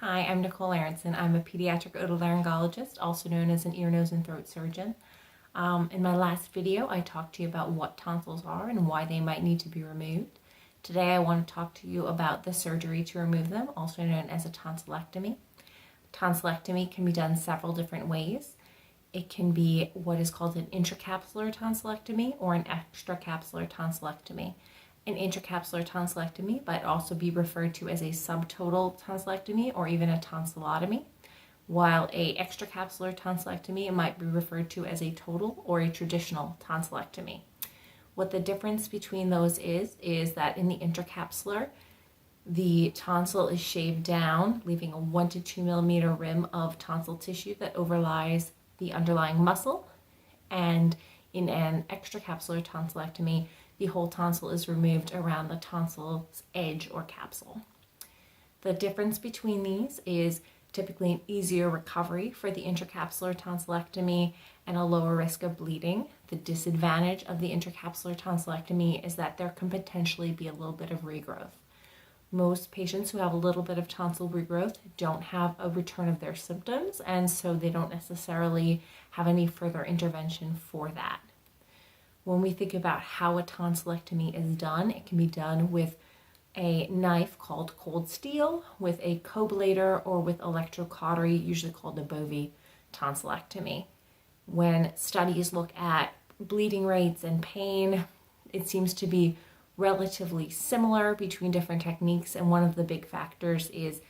Hi, I'm Nicole Aaronson. I'm a pediatric otolaryngologist, also known as an ear, nose, and throat surgeon. In my last video, I talked to you about what tonsils are and why they might need to be removed. Today, I want to talk to you about the surgery to remove them, also known as a tonsillectomy. Tonsillectomy can be done several different ways. It can be what is called an intracapsular tonsillectomy or an extracapsular tonsillectomy. An intracapsular tonsillectomy might also be referred to as a subtotal tonsillectomy or even a tonsillotomy, while a extracapsular tonsillectomy might be referred to as a total or a traditional tonsillectomy. What the difference between those is that in the intracapsular, the tonsil is shaved down, leaving a 1 to 2 millimeter rim of tonsil tissue that overlies the underlying muscle, and in an extracapsular tonsillectomy, the whole tonsil is removed around the tonsil's edge or capsule. The difference between these is typically an easier recovery for the intracapsular tonsillectomy and a lower risk of bleeding. The disadvantage of the intracapsular tonsillectomy is that there can potentially be a little bit of regrowth. Most patients who have a little bit of tonsil regrowth don't have a return of their symptoms, and so they don't necessarily have any further intervention for that. When we think about how a tonsillectomy is done, it can be done with a knife called cold steel, with a coblator, or with electrocautery, usually called a Bovie tonsillectomy. When studies look at bleeding rates and pain, it seems to be relatively similar between different techniques, and one of the big factors is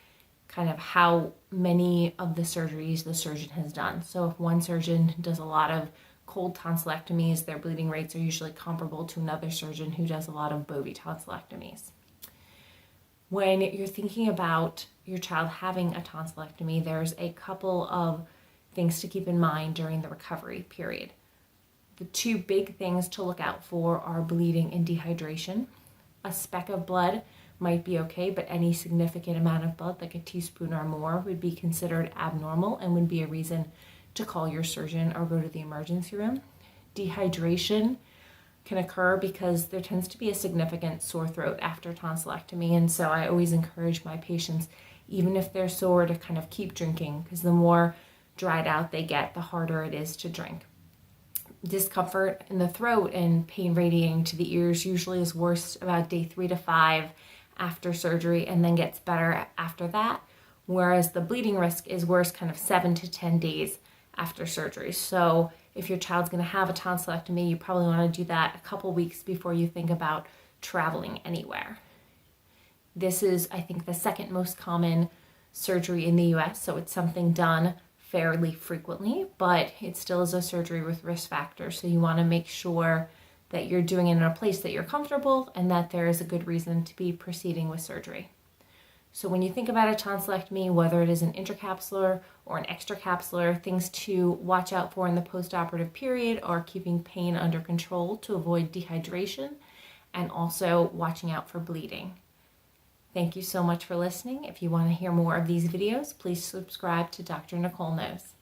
kind of how many of the surgeries the surgeon has done. So if one surgeon does a lot of cold tonsillectomies, their bleeding rates are usually comparable to another surgeon who does a lot of Bovie tonsillectomies. When you're thinking about your child having a tonsillectomy, there's a couple of things to keep in mind during the recovery period. The two big things to look out for are bleeding and dehydration. A speck of blood might be okay, but any significant amount of blood, like a teaspoon or more, would be considered abnormal and would be a reason to call your surgeon or go to the emergency room. Dehydration can occur because there tends to be a significant sore throat after tonsillectomy, and so I always encourage my patients, even if they're sore, to kind of keep drinking, because the more dried out they get, the harder it is to drink. Discomfort in the throat and pain radiating to the ears usually is worse about day 3 to 5 after surgery and then gets better after that, whereas the bleeding risk is worse kind of 7 to 10 days after surgery. So if your child's going to have a tonsillectomy, you probably want to do that a couple weeks before you think about traveling anywhere. This is, I think, the second most common surgery in the US, so it's something done fairly frequently, but it still is a surgery with risk factors, so you want to make sure that you're doing it in a place that you're comfortable and that there is a good reason to be proceeding with surgery. So when you think about a tonsillectomy, whether it is an intracapsular or an extracapsular, things to watch out for in the post-operative period are keeping pain under control to avoid dehydration and also watching out for bleeding. Thank you so much for listening. If you want to hear more of these videos, please subscribe to Dr. Nicole Knows.